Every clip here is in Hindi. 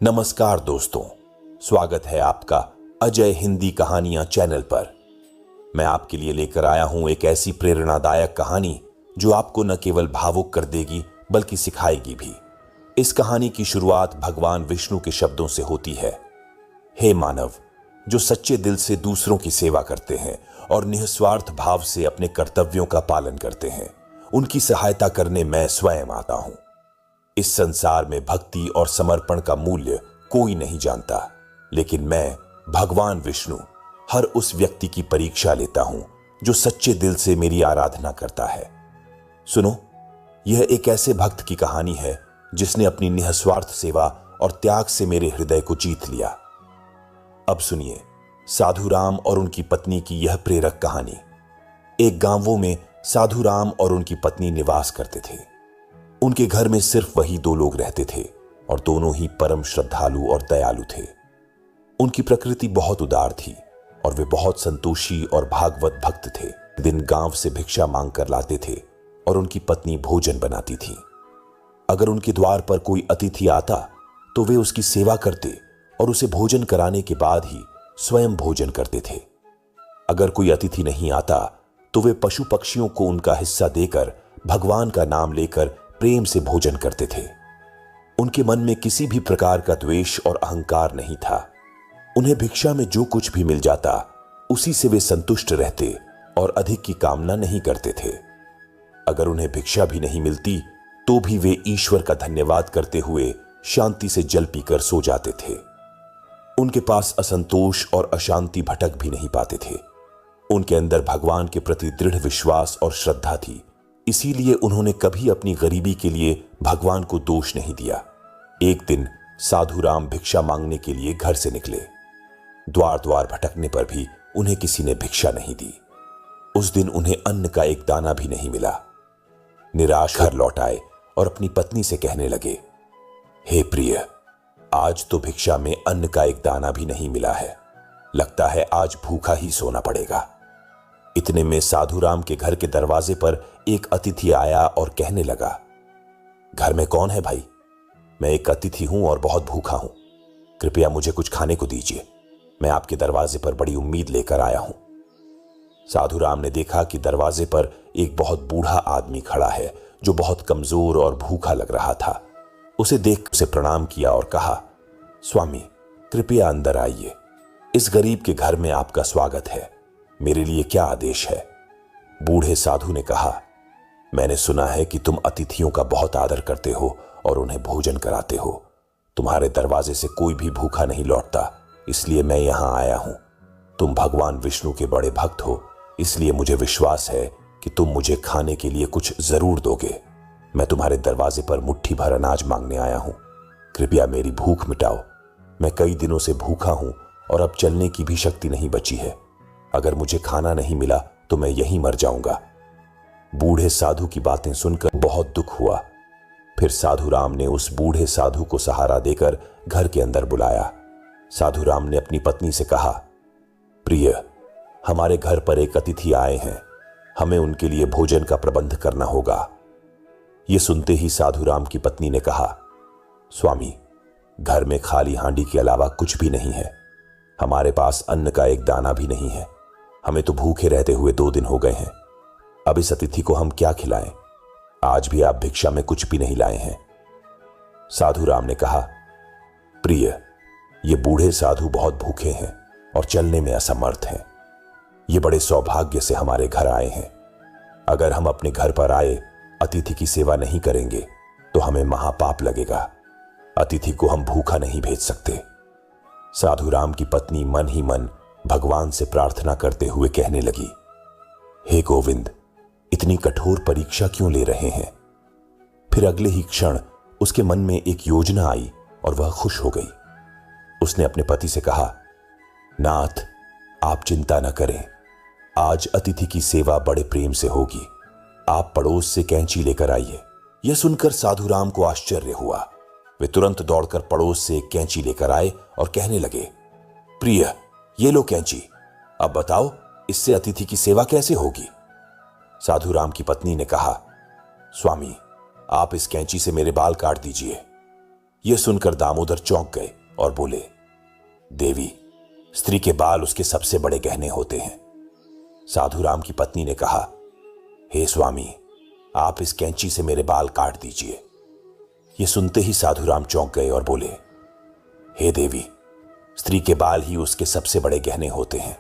नमस्कार दोस्तों, स्वागत है आपका अजय हिंदी कहानियां चैनल पर। मैं आपके लिए लेकर आया हूं एक ऐसी प्रेरणादायक कहानी जो आपको न केवल भावुक कर देगी बल्कि सिखाएगी भी। इस कहानी की शुरुआत भगवान विष्णु के शब्दों से होती है। हे मानव, जो सच्चे दिल से दूसरों की सेवा करते हैं और निस्वार्थ भाव से अपने कर्तव्यों का पालन करते हैं, उनकी सहायता करने मैं स्वयं आता हूं। इस संसार में भक्ति और समर्पण का मूल्य कोई नहीं जानता, लेकिन मैं भगवान विष्णु हर उस व्यक्ति की परीक्षा लेता हूं जो सच्चे दिल से मेरी आराधना करता है। सुनो, यह एक ऐसे भक्त की कहानी है जिसने अपनी निस्वार्थ सेवा और त्याग से मेरे हृदय को जीत लिया। अब सुनिए साधु राम और उनकी पत्नी की यह प्रेरक कहानी। एक गांवों में साधु राम और उनकी पत्नी निवास करते थे। उनके घर में सिर्फ वही दो लोग रहते थे और दोनों ही परम श्रद्धालु और दयालु थे। उनकी प्रकृति बहुत उदार थी और वे बहुत संतोषी और भागवत भक्त थे। दिन गांव से भिक्षा मांग कर लाते थे और उनकी पत्नी भोजन बनाती थी। अगर उनके द्वार पर कोई अतिथि आता तो वे उसकी सेवा करते और उसे भोजन कराने के बाद ही स्वयं भोजन करते थे। अगर कोई अतिथि नहीं आता तो वे पशु पक्षियों को उनका हिस्सा देकर भगवान का नाम लेकर प्रेम से भोजन करते थे। उनके मन में किसी भी प्रकार का द्वेष और अहंकार नहीं था। उन्हें भिक्षा में जो कुछ भी मिल जाता उसी से वे संतुष्ट रहते और अधिक की कामना नहीं करते थे। अगर उन्हें भिक्षा भी नहीं मिलती तो भी वे ईश्वर का धन्यवाद करते हुए शांति से जल पीकर सो जाते थे। उनके पास असंतोष और अशांति भटक भी नहीं पाते थे। उनके अंदर भगवान के प्रति दृढ़ विश्वास और श्रद्धा थी, इसीलिए उन्होंने कभी अपनी गरीबी के लिए भगवान को दोष नहीं दिया। एक दिन साधु राम भिक्षा मांगने के लिए घर से निकले। द्वार द्वार भटकने पर भी उन्हें किसी ने भिक्षा नहीं दी। उस दिन उन्हें अन्न का एक दाना भी नहीं मिला। निराश घर लौट आए और अपनी पत्नी से कहने लगे, हे प्रिय, आज तो भिक्षा में अन्न का एक दाना भी नहीं मिला है। लगता है आज भूखा ही सोना पड़ेगा। इतने में साधु राम के घर के दरवाजे पर एक अतिथि आया और कहने लगा, घर में कौन है भाई? मैं एक अतिथि हूं और बहुत भूखा हूं। कृपया मुझे कुछ खाने को दीजिए। मैं आपके दरवाजे पर बड़ी उम्मीद लेकर आया हूं। साधु राम ने देखा कि दरवाजे पर एक बहुत बूढ़ा आदमी खड़ा है जो बहुत कमजोर और भूखा लग रहा था। उसे देख उसे प्रणाम किया और कहा, स्वामी, कृपया अंदर आइए। इस गरीब के घर में आपका स्वागत है। मेरे लिए क्या आदेश है? बूढ़े साधु ने कहा, मैंने सुना है कि तुम अतिथियों का बहुत आदर करते हो और उन्हें भोजन कराते हो। तुम्हारे दरवाजे से कोई भी भूखा नहीं लौटता, इसलिए मैं यहां आया हूं। तुम भगवान विष्णु के बड़े भक्त हो, इसलिए मुझे विश्वास है कि तुम मुझे खाने के लिए कुछ जरूर दोगे। मैं तुम्हारे दरवाजे पर मुट्ठी भर अनाज मांगने आया हूं। कृपया मेरी भूख मिटाओ। मैं कई दिनों से भूखा हूं और अब चलने की भी शक्ति नहीं बची है। अगर मुझे खाना नहीं मिला तो मैं यहीं मर जाऊंगा। बूढ़े साधु की बातें सुनकर बहुत दुख हुआ। फिर साधु राम ने उस बूढ़े साधु को सहारा देकर घर के अंदर बुलाया। साधु राम ने अपनी पत्नी से कहा, प्रिय, हमारे घर पर एक अतिथि आए हैं। हमें उनके लिए भोजन का प्रबंध करना होगा। यह सुनते ही साधु राम की पत्नी ने कहा, स्वामी, घर में खाली हांडी के अलावा कुछ भी नहीं है। हमारे पास अन्न का एक दाना भी नहीं है। हमें तो भूखे रहते हुए 2 दिन हो गए हैं। अब इस अतिथि को हम क्या खिलाएं? आज भी आप भिक्षा में कुछ भी नहीं लाए हैं। साधु राम ने कहा, प्रिय, ये बूढ़े साधु बहुत भूखे हैं और चलने में असमर्थ हैं। ये बड़े सौभाग्य से हमारे घर आए हैं। अगर हम अपने घर पर आए अतिथि की सेवा नहीं करेंगे तो हमें महापाप लगेगा। अतिथि को हम भूखा नहीं भेज सकते। साधु राम की पत्नी मन ही मन भगवान से प्रार्थना करते हुए कहने लगी, हे गोविंद, इतनी कठोर परीक्षा क्यों ले रहे हैं? फिर अगले ही क्षण उसके मन में एक योजना आई और वह खुश हो गई। उसने अपने पति से कहा, नाथ, आप चिंता न करें। आज अतिथि की सेवा बड़े प्रेम से होगी। आप पड़ोस से कैंची लेकर आइए। यह सुनकर साधु राम को आश्चर्य हुआ। वे तुरंत दौड़कर पड़ोस से एक कैंची लेकर आए और कहने लगे, प्रिय, ये लो कैंची। अब बताओ, इससे अतिथि की सेवा कैसे होगी? साधु राम की पत्नी ने कहा, स्वामी, आप इस कैंची से मेरे बाल काट दीजिए। यह सुनकर दामोदर चौंक गए और बोले, देवी, स्त्री के बाल उसके सबसे बड़े गहने होते हैं। साधु राम की पत्नी ने कहा, हे स्वामी, आप इस कैंची से मेरे बाल काट दीजिए। यह सुनते ही साधु राम चौंक गए और बोले, हे देवी, स्त्री के बाल ही उसके सबसे बड़े गहने होते हैं।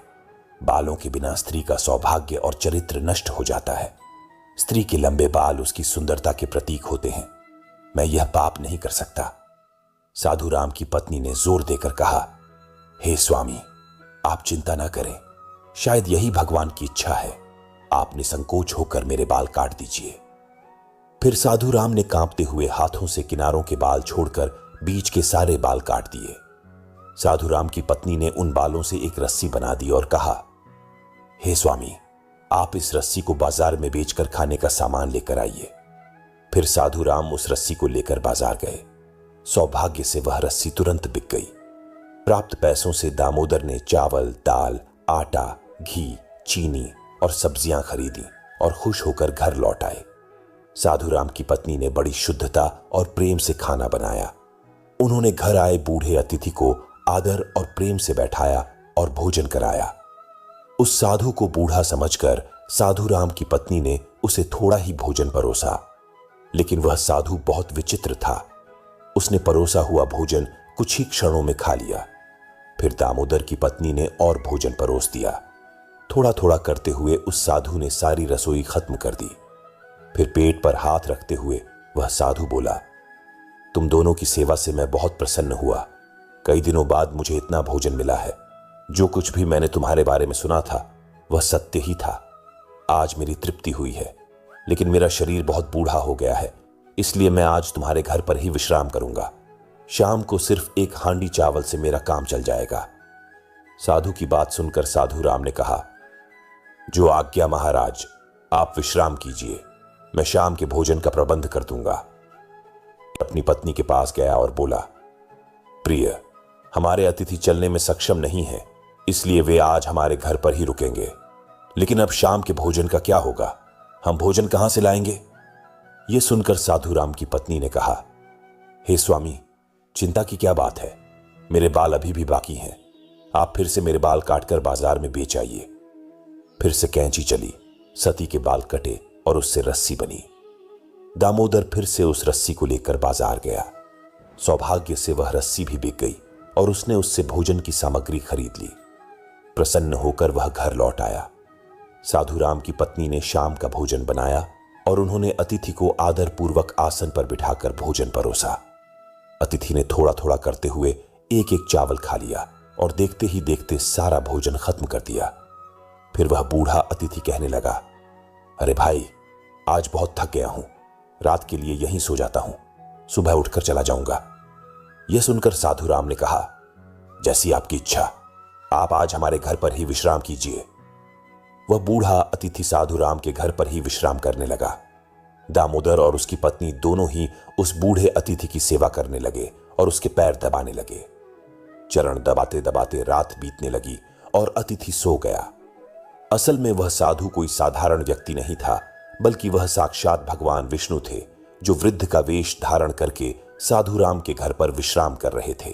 बालों के बिना स्त्री का सौभाग्य और चरित्र नष्ट हो जाता है। स्त्री के लंबे बाल उसकी सुंदरता के प्रतीक होते हैं। मैं यह पाप नहीं कर सकता। साधु राम की पत्नी ने जोर देकर कहा, हे स्वामी, आप चिंता ना करें, शायद यही भगवान की इच्छा है। आप निसंकोच होकर मेरे बाल काट दीजिए। फिर साधु राम ने कांपते हुए हाथों से किनारों के बाल छोड़कर बीच के सारे बाल काट दिए। साधु राम की पत्नी ने उन बालों से एक रस्सी बना दी और कहा, हे स्वामी, आप इस रस्सी को बाजार में बेचकर खाने का सामान लेकर आइए। फिर साधु राम उस रस्सी को लेकर बाजार गए। सौभाग्य से वह रस्सी तुरंत बिक गई। प्राप्त पैसों से दामोदर ने चावल, दाल, आटा, घी, चीनी और सब्जियां खरीदी और खुश होकर घर लौट आए। साधु राम की पत्नी ने बड़ी शुद्धता और प्रेम से खाना बनाया। उन्होंने घर आए बूढ़े अतिथि को आदर और प्रेम से बैठाया और भोजन कराया। उस साधु को बूढ़ा समझकर साधु राम की पत्नी ने उसे थोड़ा ही भोजन परोसा, लेकिन वह साधु बहुत विचित्र था। उसने परोसा हुआ भोजन कुछ ही क्षणों में खा लिया। फिर दामोदर की पत्नी ने और भोजन परोस दिया। थोड़ा थोड़ा करते हुए उस साधु ने सारी रसोई खत्म कर दी। फिर पेट पर हाथ रखते हुए वह साधु बोला, तुम दोनों की सेवा से मैं बहुत प्रसन्न हुआ। कई दिनों बाद मुझे इतना भोजन मिला है। जो कुछ भी मैंने तुम्हारे बारे में सुना था वह सत्य ही था। आज मेरी तृप्ति हुई है, लेकिन मेरा शरीर बहुत बूढ़ा हो गया है, इसलिए मैं आज तुम्हारे घर पर ही विश्राम करूंगा। शाम को सिर्फ एक हांडी चावल से मेरा काम चल जाएगा। साधु की बात सुनकर साधु राम ने कहा, जो आज्ञा महाराज, आप विश्राम कीजिए, मैं शाम के भोजन का प्रबंध कर दूंगा। अपनी पत्नी के पास गया और बोला, प्रिय, हमारे अतिथि चलने में सक्षम नहीं है, इसलिए वे आज हमारे घर पर ही रुकेंगे। लेकिन अब शाम के भोजन का क्या होगा? हम भोजन कहां से लाएंगे? यह सुनकर साधु राम की पत्नी ने कहा, हे स्वामी, चिंता की क्या बात है? मेरे बाल अभी भी बाकी हैं। आप फिर से मेरे बाल काटकर बाजार में बेच आइए। फिर से कैंची चली, सती के बाल कटे और उससे रस्सी बनी। दामोदर फिर से उस रस्सी को लेकर बाजार गया। सौभाग्य से वह रस्सी भी बिक गई और उसने उससे भोजन की सामग्री खरीद ली। प्रसन्न होकर वह घर लौट आया। साधु राम की पत्नी ने शाम का भोजन बनाया और उन्होंने अतिथि को आदर पूर्वक आसन पर बिठाकर भोजन परोसा। अतिथि ने थोड़ा थोड़ा करते हुए एक एक चावल खा लिया और देखते ही देखते सारा भोजन खत्म कर दिया। फिर वह बूढ़ा अतिथि कहने लगा, अरे भाई, आज बहुत थक गया हूं, रात के लिए यहीं सो जाता हूं, सुबह उठकर चला जाऊंगा। यह सुनकर साधु राम ने कहा, जैसी आपकी इच्छा, आप आज हमारे घर पर ही विश्राम कीजिए। वह बूढ़ा अतिथि साधु राम के घर पर ही विश्राम करने लगा। दामोदर और उसकी पत्नी दोनों ही उस बूढ़े अतिथि की सेवा करने लगे और उसके पैर दबाने लगे। चरण दबाते दबाते रात बीतने लगी और अतिथि सो गया। असल में वह साधु कोई साधारण व्यक्ति नहीं था, बल्कि वह साक्षात भगवान विष्णु थे, जो वृद्ध का वेश धारण करके साधु राम के घर पर विश्राम कर रहे थे।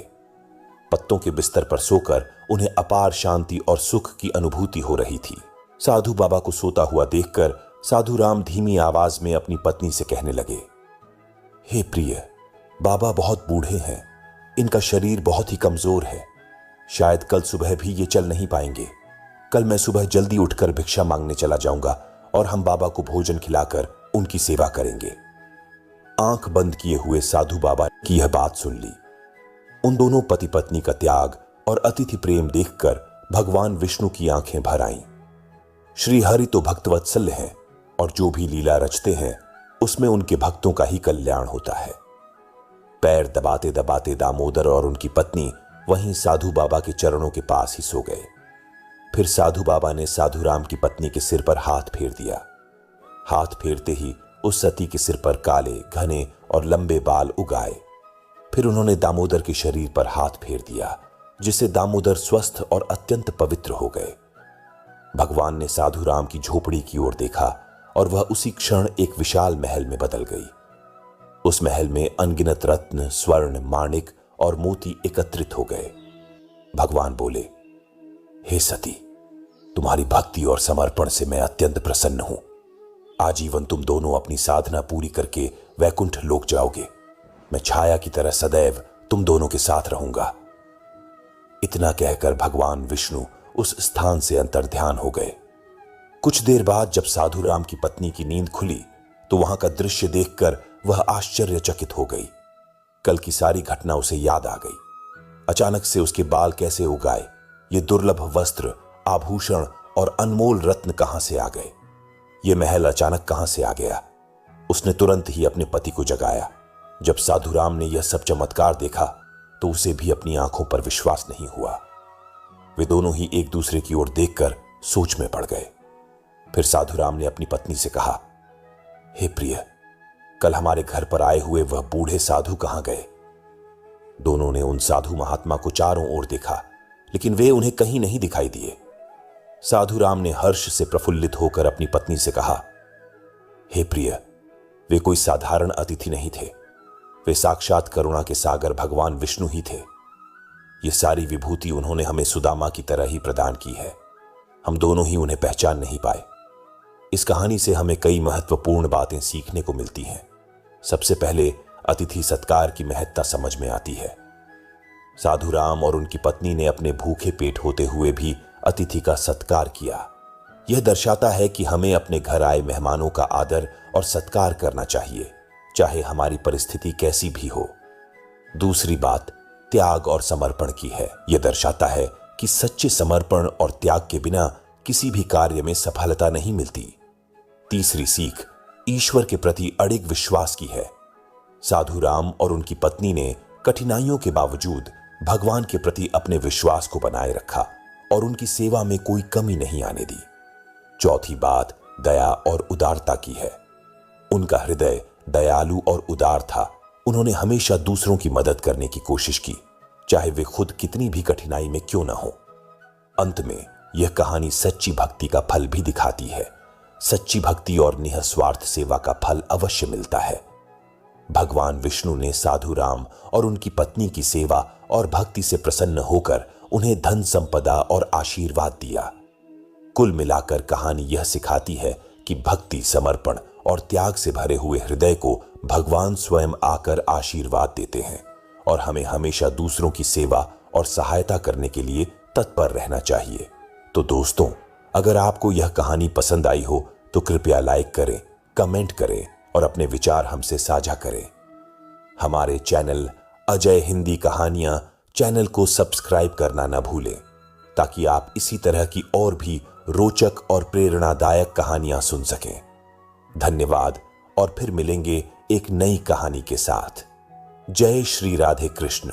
पत्तों के बिस्तर पर सोकर उन्हें अपार शांति और सुख की अनुभूति हो रही थी। साधु बाबा को सोता हुआ देखकर साधु राम धीमी आवाज में अपनी पत्नी से कहने लगे, हे प्रिय, बाबा बहुत बूढ़े हैं, इनका शरीर बहुत ही कमजोर है, शायद कल सुबह भी ये चल नहीं पाएंगे। कल मैं सुबह जल्दी उठकर भिक्षा मांगने चला जाऊंगा और हम बाबा को भोजन खिलाकर उनकी सेवा करेंगे। आंख बंद किए हुए साधु बाबा की यह बात सुन ली। उन दोनों पति पत्नी का त्याग और अतिथि प्रेम देखकर भगवान विष्णु की आंखें भर आईं। श्री हरि तो भक्तवत्सल हैं और जो भी लीला रचते हैं उसमें उनके भक्तों का ही कल्याण होता है। पैर दबाते दबाते दामोदर और उनकी पत्नी वहीं साधु बाबा के चरणों के पास ही सो गए। फिर साधु बाबा ने साधु राम की पत्नी के सिर पर हाथ फेर दिया। हाथ फेरते ही उस सती के सिर पर काले, घने और लंबे बाल उग आए। फिर उन्होंने दामोदर के शरीर पर हाथ फेर दिया, जिससे दामोदर स्वस्थ और अत्यंत पवित्र हो गए। भगवान ने साधु राम की झोपड़ी की ओर देखा और वह उसी क्षण एक विशाल महल में बदल गई। उस महल में अनगिनत रत्न, स्वर्ण, माणिक और मोती एकत्रित हो गए। भगवान बोले, हे सती, तुम्हारी भक्ति और समर्पण से मैं अत्यंत प्रसन्न हूं। आजीवन तुम दोनों अपनी साधना पूरी करके वैकुंठ लोक जाओगे। मैं छाया की तरह सदैव तुम दोनों के साथ रहूंगा। इतना कहकर भगवान विष्णु उस स्थान से अंतर्ध्यान हो गए। कुछ देर बाद जब साधु राम की पत्नी की नींद खुली तो वहां का दृश्य देखकर वह आश्चर्यचकित हो गई। कल की सारी घटना उसे याद आ गई। अचानक से उसके बाल कैसे उग आए, ये दुर्लभ वस्त्र, आभूषण और अनमोल रत्न कहां से आ गए, ये महल अचानक कहां से आ गया। उसने तुरंत ही अपने पति को जगाया। जब साधु राम ने यह सब चमत्कार देखा तो उसे भी अपनी आंखों पर विश्वास नहीं हुआ। वे दोनों ही एक दूसरे की ओर देखकर सोच में पड़ गए। फिर साधु राम ने अपनी पत्नी से कहा, हे प्रिय, कल हमारे घर पर आए हुए वह बूढ़े साधु कहां गए? दोनों ने उन साधु महात्मा को चारों ओर देखा, लेकिन वे उन्हें कहीं नहीं दिखाई दिए। साधु राम ने हर्ष से प्रफुल्लित होकर अपनी पत्नी से कहा, हे प्रिय, वे कोई साधारण अतिथि नहीं थे। वे साक्षात करुणा के सागर भगवान विष्णु ही थे। ये सारी विभूति उन्होंने हमें सुदामा की तरह ही प्रदान की है। हम दोनों ही उन्हें पहचान नहीं पाए। इस कहानी से हमें कई महत्वपूर्ण बातें सीखने को मिलती हैं। सबसे पहले अतिथि सत्कार की महत्ता समझ में आती है। साधु राम और उनकी पत्नी ने अपने भूखे पेट होते हुए भी अतिथि का सत्कार किया। यह दर्शाता है कि हमें अपने घर आए मेहमानों का आदर और सत्कार करना चाहिए, चाहे हमारी परिस्थिति कैसी भी हो। दूसरी बात त्याग और समर्पण की है। यह दर्शाता है कि सच्चे समर्पण और त्याग के बिना किसी भी कार्य में सफलता नहीं मिलती। तीसरी सीख ईश्वर के प्रति अडिग विश्वास की है। साधु राम और उनकी पत्नी ने कठिनाइयों के बावजूद भगवान के प्रति अपने विश्वास को बनाए रखा और उनकी सेवा में कोई कमी नहीं आने दी। चौथी बात दया और उदारता की है। उनका हृदय दयालु और उदार था। उन्होंने हमेशा दूसरों की मदद करने की कोशिश की, चाहे वे खुद कितनी भी कठिनाई में क्यों न हो। अंत में यह कहानी सच्ची भक्ति का फल भी दिखाती है। सच्ची भक्ति और निःस्वार्थ सेवा का फल अवश्य मिलता है। भगवान विष्णु ने साधु राम और उनकी पत्नी की सेवा और भक्ति से प्रसन्न होकर उन्हें धन संपदा और आशीर्वाद दिया। कुल मिलाकर कहानी यह सिखाती है कि भक्ति, समर्पण और त्याग से भरे हुए हृदय को भगवान स्वयं आकर आशीर्वाद देते हैं और हमें हमेशा दूसरों की सेवा और सहायता करने के लिए तत्पर रहना चाहिए। तो दोस्तों, अगर आपको यह कहानी पसंद आई हो तो कृपया लाइक करें, कमेंट करें और अपने विचार हमसे साझा करें। हमारे चैनल अजय हिंदी कहानियां चैनल को सब्सक्राइब करना न भूलें, ताकि आप इसी तरह की और भी रोचक और प्रेरणादायक कहानियां सुन सकें। धन्यवाद और फिर मिलेंगे एक नई कहानी के साथ। जय श्री राधे कृष्ण।